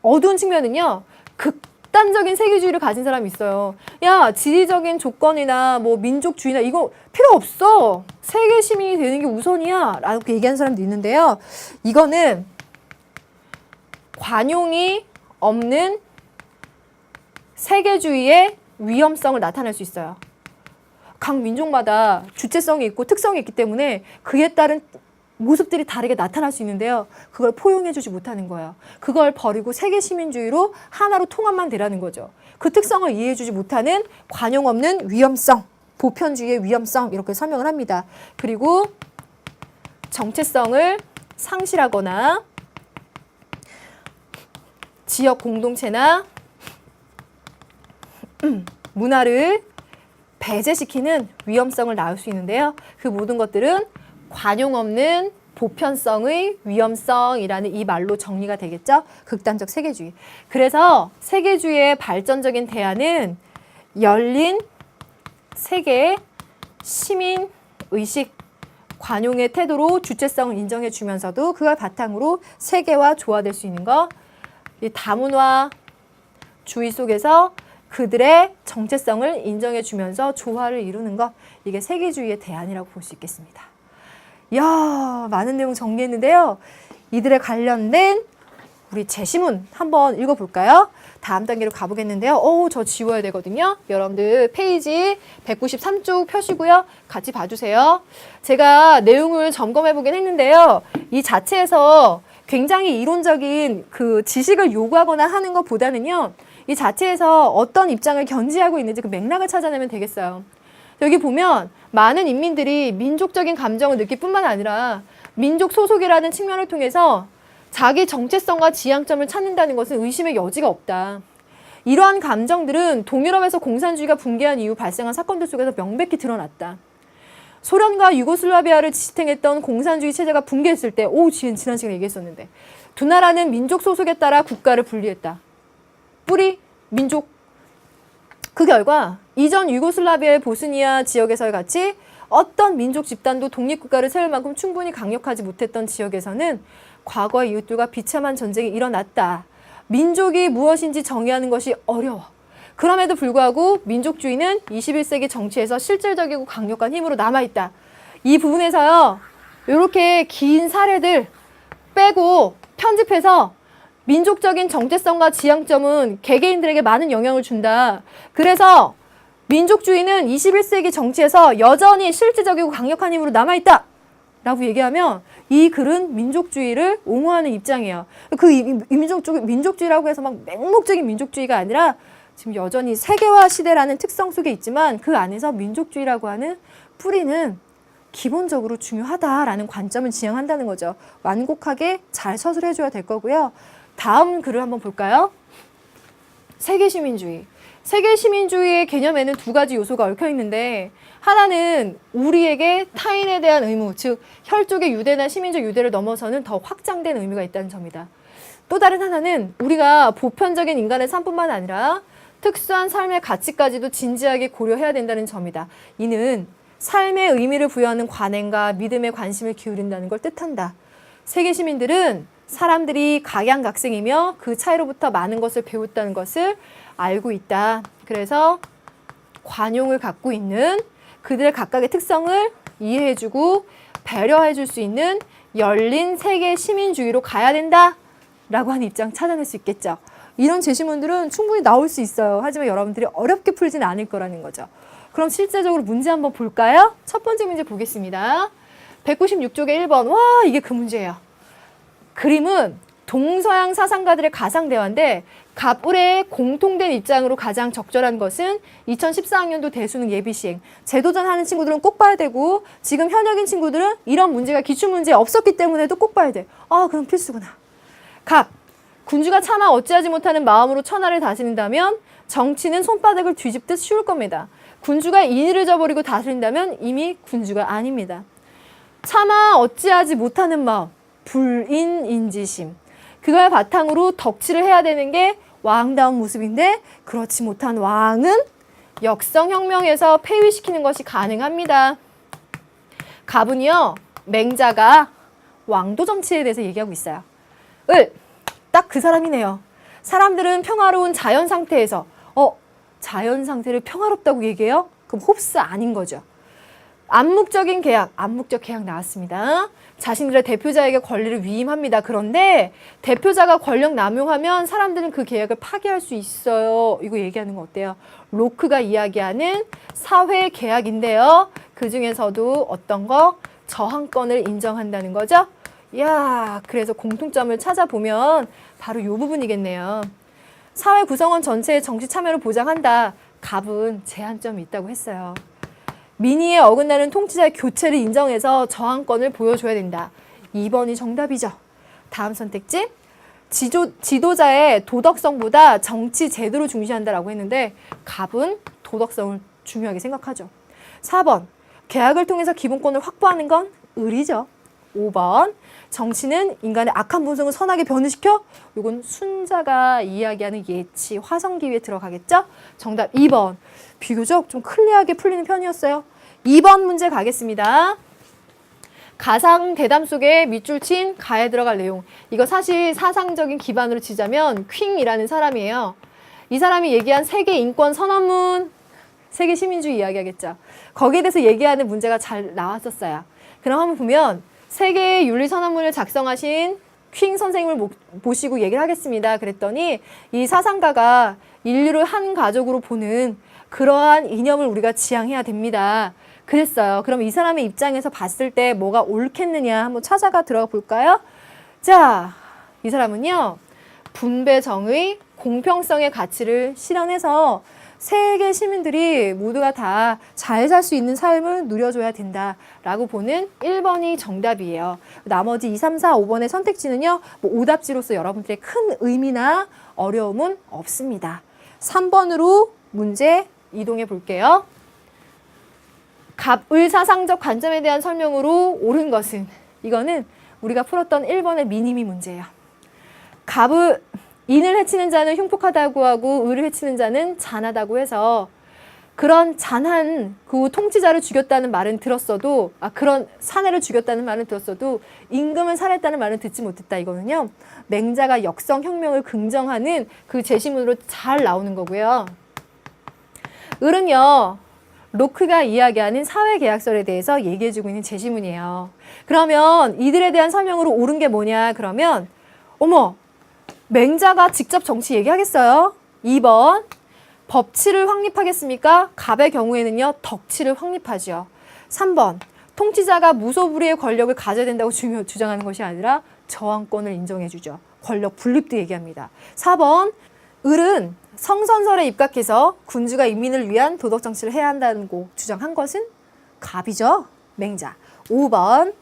어두운 측면은요. 극단적인 세계주의를 가진 사람이 있어요. 야, 지리적인 조건이나 뭐 민족주의나 이거 필요 없어. 세계 시민이 되는 게 우선이야. 라고 얘기하는 사람도 있는데요. 이거는 관용이 없는 세계주의의 위험성을 나타낼 수 있어요. 각 민족마다 주체성이 있고 특성이 있기 때문에 그에 따른 모습들이 다르게 나타날 수 있는데요. 그걸 포용해주지 못하는 거예요. 그걸 버리고 세계 시민주의로 하나로 통합만 되라는 거죠. 그 특성을 이해해주지 못하는 관용 없는 위험성, 보편주의의 위험성 이렇게 설명을 합니다. 그리고 정체성을 상실하거나 지역 공동체나 문화를 배제시키는 위험성을 낳을 수 있는데요. 그 모든 것들은 관용 없는 보편성의 위험성이라는 이 말로 정리가 되겠죠. 극단적 세계주의. 그래서 세계주의의 발전적인 대안은 열린 세계 시민 의식, 관용의 태도로 주체성을 인정해 주면서도 그걸 바탕으로 세계와 조화될 수 있는 것, 이 다문화주의 속에서 그들의 정체성을 인정해 주면서 조화를 이루는 것, 이게 세계주의의 대안이라고 볼 수 있겠습니다. 이야, 많은 내용 정리했는데요. 이들에 관련된 우리 제시문 한번 읽어볼까요? 다음 단계로 가보겠는데요. 저 지워야 되거든요. 여러분들 페이지 193쪽 펴시고요. 같이 봐주세요. 제가 내용을 점검해보긴 했는데요. 이 자체에서 굉장히 이론적인 그 지식을 요구하거나 하는 것보다는요. 이 자체에서 어떤 입장을 견지하고 있는지 그 맥락을 찾아내면 되겠어요. 여기 보면 많은 인민들이 민족적인 감정을 느낄 뿐만 아니라 민족 소속이라는 측면을 통해서 자기 정체성과 지향점을 찾는다는 것은 의심의 여지가 없다. 이러한 감정들은 동유럽에서 공산주의가 붕괴한 이후 발생한 사건들 속에서 명백히 드러났다. 소련과 유고슬라비아를 지탱했던 공산주의 체제가 붕괴했을 때, 지난 시간에 얘기했었는데, 두 나라는 민족 소속에 따라 국가를 분리했다. 뿌리, 민족, 그 결과 이전 유고슬라비아의 보스니아 지역에서의 같이 어떤 민족 집단도 독립국가를 세울 만큼 충분히 강력하지 못했던 지역에서는 과거의 이웃들과 비참한 전쟁이 일어났다. 민족이 무엇인지 정의하는 것이 어려워. 그럼에도 불구하고 민족주의는 21세기 정치에서 실질적이고 강력한 힘으로 남아있다. 이 부분에서요. 이렇게 긴 사례들 빼고 편집해서 민족적인 정체성과 지향점은 개개인들에게 많은 영향을 준다. 그래서 민족주의는 21세기 정치에서 여전히 실질적이고 강력한 힘으로 남아있다. 라고 얘기하면 이 글은 민족주의를 옹호하는 입장이에요. 그 민족주의라고 해서 막 맹목적인 민족주의가 아니라 지금 여전히 세계화 시대라는 특성 속에 있지만 그 안에서 민족주의라고 하는 뿌리는 기본적으로 중요하다라는 관점을 지향한다는 거죠. 완곡하게 잘 서술해줘야 될 거고요. 다음 글을 한번 볼까요? 세계시민주의. 세계시민주의의 개념에는 두 가지 요소가 얽혀 있는데 하나는 우리에게 타인에 대한 의무, 즉 혈족의 유대나 시민적 유대를 넘어서는 더 확장된 의미가 있다는 점이다. 또 다른 하나는 우리가 보편적인 인간의 삶뿐만 아니라 특수한 삶의 가치까지도 진지하게 고려해야 된다는 점이다. 이는 삶의 의미를 부여하는 관행과 믿음에 관심을 기울인다는 걸 뜻한다. 세계 시민들은 사람들이 각양각색이며 그 차이로부터 많은 것을 배웠다는 것을 알고 있다. 그래서 관용을 갖고 있는 그들의 각각의 특성을 이해해주고 배려해줄 수 있는 열린 세계 시민주의로 가야 된다. 라고 하는 입장 찾아낼 수 있겠죠. 이런 제시문들은 충분히 나올 수 있어요. 하지만 여러분들이 어렵게 풀진 않을 거라는 거죠. 그럼 실제적으로 문제 한번 볼까요? 첫 번째 문제 보겠습니다. 196쪽에 1번. 와, 이게 그 문제예요. 그림은 동서양 사상가들의 가상대화인데 갑을의 공통된 입장으로 가장 적절한 것은 2014학년도 대수능 예비시행. 재도전하는 친구들은 꼭 봐야 되고 지금 현역인 친구들은 이런 문제가 기출문제에 없었기 때문에도 꼭 봐야 돼. 아, 그럼 필수구나. 갑. 군주가 차마 어찌하지 못하는 마음으로 천하를 다스린다면 정치는 손바닥을 뒤집듯 쉬울 겁니다. 군주가 인의를 저버리고 다스린다면 이미 군주가 아닙니다. 차마 어찌하지 못하는 마음, 불인인지심. 그걸 바탕으로 덕치를 해야 되는 게 왕다운 모습인데 그렇지 못한 왕은 역성혁명에서 폐위시키는 것이 가능합니다. 갑은요, 맹자가 왕도 정치에 대해서 얘기하고 있어요. 을, 딱 그 사람이네요. 사람들은 평화로운 자연 상태에서 자연 상태를 평화롭다고 얘기해요? 그럼 홉스 아닌 거죠. 암묵적인 계약, 암묵적 계약 나왔습니다. 자신들의 대표자에게 권리를 위임합니다. 그런데 대표자가 권력 남용하면 사람들은 그 계약을 파기할 수 있어요. 이거 얘기하는 거 어때요? 로크가 이야기하는 사회 계약인데요. 그 중에서도 어떤 거? 저항권을 인정한다는 거죠. 야, 그래서 공통점을 찾아보면 바로 이 부분이겠네요. 사회 구성원 전체의 정치 참여를 보장한다. 갑은 제한점이 있다고 했어요. 민의에 어긋나는 통치자의 교체를 인정해서 저항권을 보여줘야 된다. 2번이 정답이죠. 다음 선택지. 지도자의 도덕성보다 정치 제도를 중시한다라고 했는데 갑은 도덕성을 중요하게 생각하죠. 4번. 계약을 통해서 기본권을 확보하는 건 의리죠. 5번. 정치는 인간의 악한 본성을 선하게 변화시켜? 이건 순자가 이야기하는 예치, 화성기위에 들어가겠죠? 정답 2번. 비교적 좀 클리어하게 풀리는 편이었어요. 2번 문제 가겠습니다. 가상 대담 속에 밑줄 친 가에 들어갈 내용. 이거 사실 사상적인 기반으로 치자면 퀸이라는 사람이에요. 이 사람이 얘기한 세계 인권 선언문, 세계 시민주의 이야기하겠죠. 거기에 대해서 얘기하는 문제가 잘 나왔었어요. 그럼 한번 보면 세계의 윤리선언문을 작성하신 퀸 선생님을 모시고 얘기를 하겠습니다. 그랬더니 이 사상가가 인류를 한 가족으로 보는 그러한 이념을 우리가 지향해야 됩니다. 그랬어요. 그럼 이 사람의 입장에서 봤을 때 뭐가 옳겠느냐 한번 찾아가 들어가 볼까요? 자, 이 사람은요. 분배 정의, 공평성의 가치를 실현해서 세계 시민들이 모두가 다 잘 살 수 있는 삶을 누려줘야 된다라고 보는 1번이 정답이에요. 나머지 2, 3, 4, 5번의 선택지는요. 뭐 오답지로서 여러분들의 큰 의미나 어려움은 없습니다. 3번으로 문제 이동해 볼게요. 갑의 사상적 관점에 대한 설명으로 옳은 것은 이거는 우리가 풀었던 1번의 미니미 문제예요. 갑의 인을 해치는 자는 흉폭하다고 하고 의를 해치는 자는 잔하다고 해서 그런 잔한 그 통치자를 죽였다는 말은 들었어도 그런 사내를 죽였다는 말은 들었어도 임금을 살했다는 말은 듣지 못했다. 이거는요. 맹자가 역성혁명을 긍정하는 그 제시문으로 잘 나오는 거고요. 을은요. 로크가 이야기하는 사회계약설에 대해서 얘기해주고 있는 제시문이에요. 그러면 이들에 대한 설명으로 옳은 게 뭐냐 그러면 어머 맹자가 직접 정치 얘기하겠어요? 2번 법치를 확립하겠습니까? 갑의 경우에는요. 덕치를 확립하죠. 3번 통치자가 무소불위의 권력을 가져야 된다고 주장하는 것이 아니라 저항권을 인정해주죠. 권력 분립도 얘기합니다. 4번 을은 성선설에 입각해서 군주가 인민을 위한 도덕 정치를 해야 한다고 주장한 것은 갑이죠. 맹자. 5번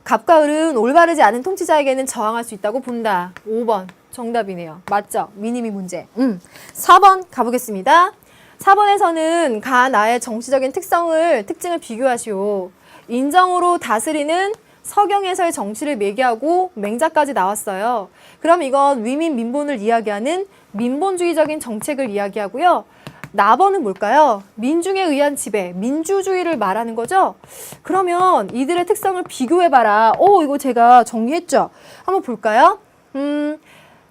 갑과 을은 올바르지 않은 통치자에게는 저항할 수 있다고 본다. 5번 정답이네요. 맞죠? 미니미 문제. 4번 가보겠습니다. 4번에서는 가 나의 정치적인 특징을 비교하시오. 인정으로 다스리는 서경에서의 정치를 매개하고 맹자까지 나왔어요. 그럼 이건 위민 민본을 이야기하는 민본주의적인 정책을 이야기하고요. 나번은 뭘까요? 민중에 의한 지배, 민주주의를 말하는 거죠? 그러면 이들의 특성을 비교해봐라. 이거 제가 정리했죠? 한번 볼까요?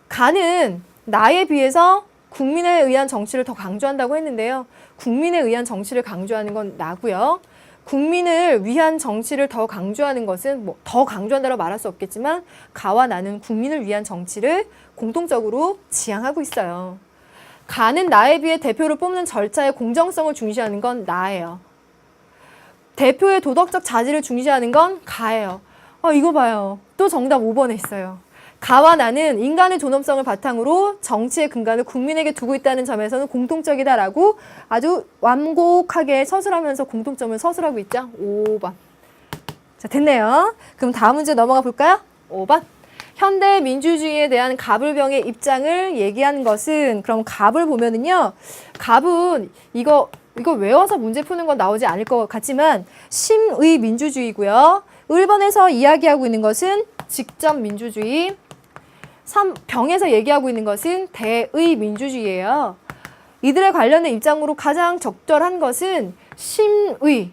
가는 나에 비해서 국민에 의한 정치를 더 강조한다고 했는데요. 국민에 의한 정치를 강조하는 건 나고요. 국민을 위한 정치를 더 강조하는 것은 더 강조한다고 말할 수 없겠지만 가와 나는 국민을 위한 정치를 공통적으로 지향하고 있어요. 가는 나에 비해 대표를 뽑는 절차의 공정성을 중시하는 건 나예요. 대표의 도덕적 자질을 중시하는 건 가예요. 이거 봐요. 또 정답 5번에 있어요. 가와 나는 인간의 존엄성을 바탕으로 정치의 근간을 국민에게 두고 있다는 점에서는 공통적이다라고 아주 완곡하게 서술하면서 공통점을 서술하고 있죠. 5번. 자, 됐네요. 그럼 다음 문제 넘어가 볼까요? 5번. 현대 민주주의에 대한 갑을병의 입장을 얘기하는 것은 그럼 갑을 보면은요. 갑은 이거 외워서 문제 푸는 건 나오지 않을 것 같지만 심의 민주주의고요. 1번에서 이야기하고 있는 것은 직접 민주주의. 3병에서 얘기하고 있는 것은 대의 민주주의예요. 이들에 관련된 입장으로 가장 적절한 것은 심의.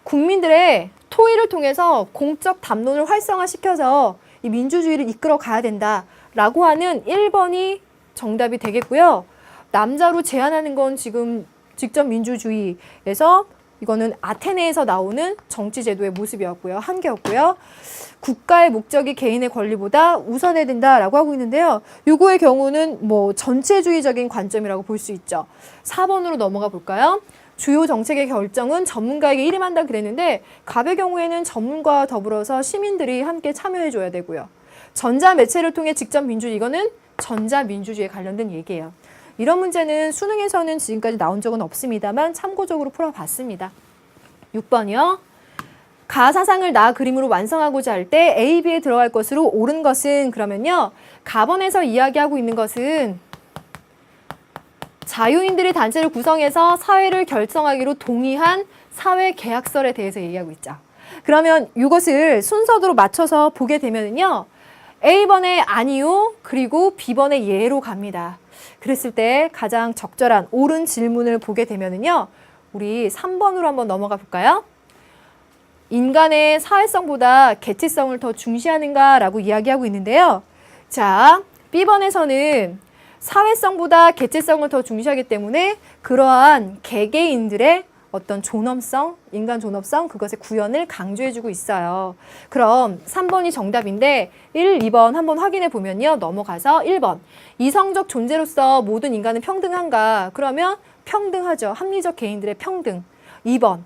국민들의 토의를 통해서 공적 담론을 활성화시켜서 이 민주주의를 이끌어 가야 된다라고 하는 1번이 정답이 되겠고요. 남자로 제안하는 건 지금 직접 민주주의에서 이거는 아테네에서 나오는 정치제도의 모습이었고요. 한계였고요. 국가의 목적이 개인의 권리보다 우선해야 된다라고 하고 있는데요. 요거의 경우는 전체주의적인 관점이라고 볼 수 있죠. 4번으로 넘어가 볼까요? 주요 정책의 결정은 전문가에게 일임한다 그랬는데 갑의 경우에는 전문가와 더불어서 시민들이 함께 참여해줘야 되고요. 전자매체를 통해 직접 민주주의, 이거는 전자민주주의에 관련된 얘기예요. 이런 문제는 수능에서는 지금까지 나온 적은 없습니다만 참고적으로 풀어봤습니다. 6번이요. 가 사상을 나 그림으로 완성하고자 할 때 A, B에 들어갈 것으로 옳은 것은 그러면요. 가번에서 이야기하고 있는 것은 자유인들이 단체를 구성해서 사회를 결성하기로 동의한 사회계약설에 대해서 얘기하고 있죠. 그러면 이것을 순서대로 맞춰서 보게 되면요. A번에 아니요. 그리고 B번에 예로 갑니다. 그랬을 때 가장 적절한 옳은 질문을 보게 되면은요. 우리 3번으로 한번 넘어가 볼까요? 인간의 사회성보다 개체성을 더 중시하는가라고 이야기하고 있는데요. 자, B번에서는 사회성보다 개체성을 더 중시하기 때문에 그러한 개개인들의 어떤 존엄성, 인간 존엄성, 그것의 구현을 강조해주고 있어요. 그럼 3번이 정답인데 1, 2번 한번 확인해 보면요. 넘어가서 1번. 이성적 존재로서 모든 인간은 평등한가? 그러면 평등하죠. 합리적 개인들의 평등. 2번.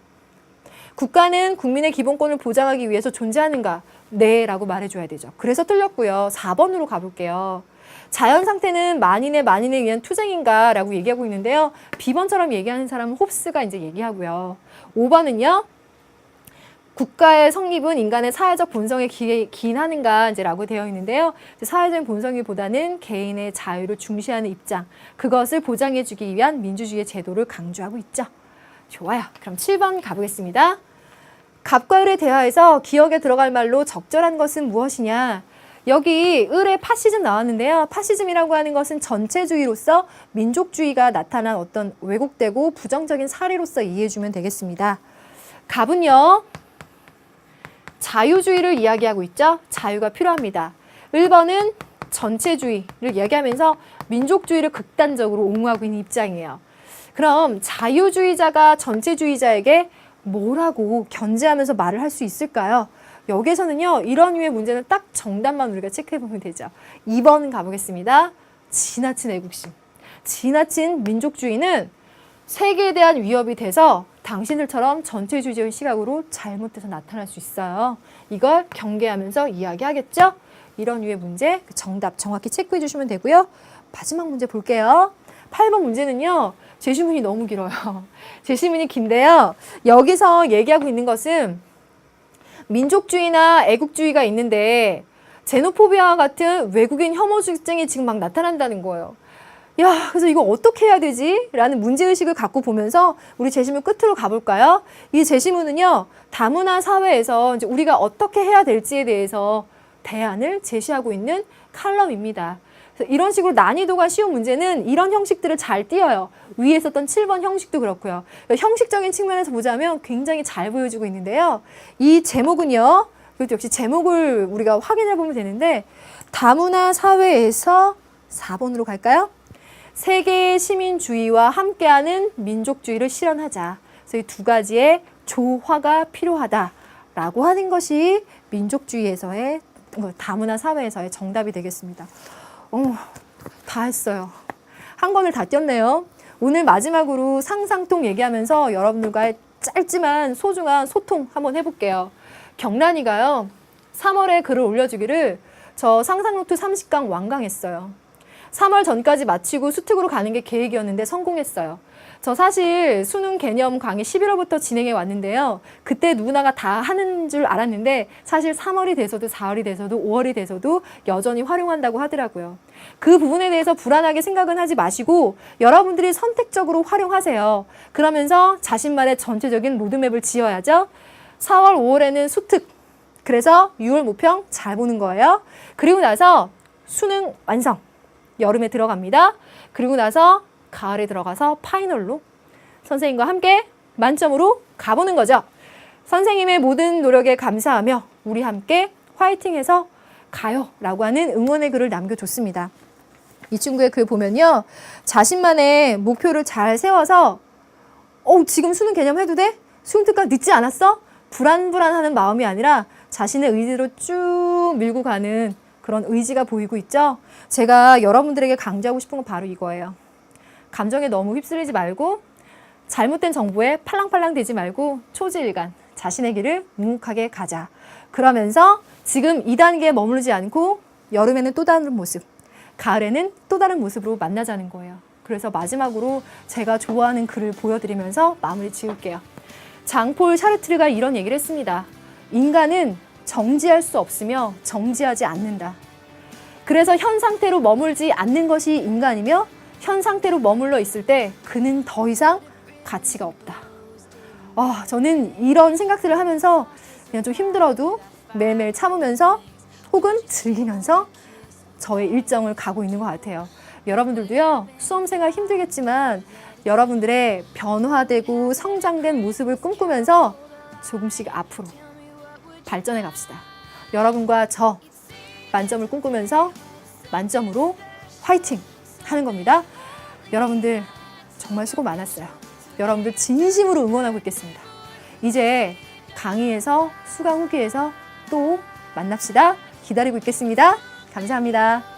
국가는 국민의 기본권을 보장하기 위해서 존재하는가? 네, 라고 말해줘야 되죠. 그래서 틀렸고요. 4번으로 가볼게요. 자연 상태는 만인에 의한 투쟁인가? 라고 얘기하고 있는데요. B번처럼 얘기하는 사람은 홉스가 이제 얘기하고요. 5번은요. 국가의 성립은 인간의 사회적 본성에 기인하는가? 이제 라고 되어 있는데요. 사회적인 본성이보다는 개인의 자유를 중시하는 입장. 그것을 보장해주기 위한 민주주의의 제도를 강조하고 있죠. 좋아요. 그럼 7번 가보겠습니다. 갑과 을의 대화에서 기억에 들어갈 말로 적절한 것은 무엇이냐? 여기 을의 파시즘 나왔는데요. 파시즘이라고 하는 것은 전체주의로서 민족주의가 나타난 어떤 왜곡되고 부정적인 사례로서 이해해주면 되겠습니다. 갑은요. 자유주의를 이야기하고 있죠. 자유가 필요합니다. 1번은 전체주의를 이야기하면서 민족주의를 극단적으로 옹호하고 있는 입장이에요. 그럼 자유주의자가 전체주의자에게 뭐라고 견제하면서 말을 할 수 있을까요? 여기에서는요. 이런 류의 문제는 딱 정답만 우리가 체크해보면 되죠. 2번 가보겠습니다. 지나친 애국심. 지나친 민족주의는 세계에 대한 위협이 돼서 당신들처럼 전체주의적인 시각으로 잘못돼서 나타날 수 있어요. 이걸 경계하면서 이야기하겠죠? 이런 류의 문제 정답 정확히 체크해 주시면 되고요. 마지막 문제 볼게요. 8번 문제는요. 제시문이 너무 길어요. 제시문이 긴데요. 여기서 얘기하고 있는 것은 민족주의나 애국주의가 있는데 제노포비아와 같은 외국인 혐오증이 지금 막 나타난다는 거예요. 야, 그래서 이거 어떻게 해야 되지? 라는 문제의식을 갖고 보면서 우리 제시문 끝으로 가볼까요? 이 제시문은요, 다문화 사회에서 이제 우리가 어떻게 해야 될지에 대해서 대안을 제시하고 있는 칼럼입니다. 그래서 이런 식으로 난이도가 쉬운 문제는 이런 형식들을 잘 띄어요. 위에 있었던 7번 형식도 그렇고요. 형식적인 측면에서 보자면 굉장히 잘 보여주고 있는데요. 이 제목은요, 이것도 역시 제목을 우리가 확인해 보면 되는데, 다문화 사회에서 4번으로 갈까요? 세계의 시민주의와 함께하는 민족주의를 실현하자. 그래서 이 두 가지의 조화가 필요하다라고 하는 것이 민족주의에서의 다문화 사회에서의 정답이 되겠습니다. 다 했어요. 한 권을 다 띄었네요. 오늘 마지막으로 상상통 얘기하면서 여러분들과의 짧지만 소중한 소통 한번 해볼게요. 경란이가요. 3월에 글을 올려주기를 저 상상노트 30강 완강했어요. 3월 전까지 마치고 수특으로 가는 게 계획이었는데 성공했어요. 저 사실 수능 개념 강의 11월부터 진행해 왔는데요. 그때 누구나가 다 하는 줄 알았는데 사실 3월이 돼서도 4월이 돼서도 5월이 돼서도 여전히 활용한다고 하더라고요. 그 부분에 대해서 불안하게 생각은 하지 마시고 여러분들이 선택적으로 활용하세요. 그러면서 자신만의 전체적인 로드맵을 지어야죠. 4월, 5월에는 수특. 그래서 6월 모평 잘 보는 거예요. 그리고 나서 수능 완성. 여름에 들어갑니다. 그리고 나서 가을에 들어가서 파이널로 선생님과 함께 만점으로 가보는 거죠. 선생님의 모든 노력에 감사하며 우리 함께 화이팅해서 가요 라고 하는 응원의 글을 남겨줬습니다. 이 친구의 글 보면요. 자신만의 목표를 잘 세워서 지금 수능 개념 해도 돼? 수능 특강 늦지 않았어? 불안불안하는 마음이 아니라 자신의 의지로 쭉 밀고 가는 그런 의지가 보이고 있죠. 제가 여러분들에게 강조하고 싶은 건 바로 이거예요. 감정에 너무 휩쓸리지 말고 잘못된 정보에 팔랑팔랑 되지 말고 초지일간 자신의 길을 묵묵하게 가자. 그러면서 지금 2단계에 머무르지 않고 여름에는 또 다른 모습, 가을에는 또 다른 모습으로 만나자는 거예요. 그래서 마지막으로 제가 좋아하는 글을 보여드리면서 마무리 지을게요. 장폴 샤르트르가 이런 얘기를 했습니다. 인간은 정지할 수 없으며 정지하지 않는다. 그래서 현 상태로 머물지 않는 것이 인간이며 현 상태로 머물러 있을 때 그는 더 이상 가치가 없다. 저는 이런 생각들을 하면서 그냥 좀 힘들어도 매일매일 참으면서 혹은 즐기면서 저의 일정을 가고 있는 것 같아요. 여러분들도요, 수험생활 힘들겠지만 여러분들의 변화되고 성장된 모습을 꿈꾸면서 조금씩 앞으로 발전해 갑시다. 여러분과 저 만점을 꿈꾸면서 만점으로 화이팅 하는 겁니다. 여러분들 정말 수고 많았어요. 여러분들 진심으로 응원하고 있겠습니다. 이제 강의에서 수강 후기에서 또 만납시다. 기다리고 있겠습니다. 감사합니다.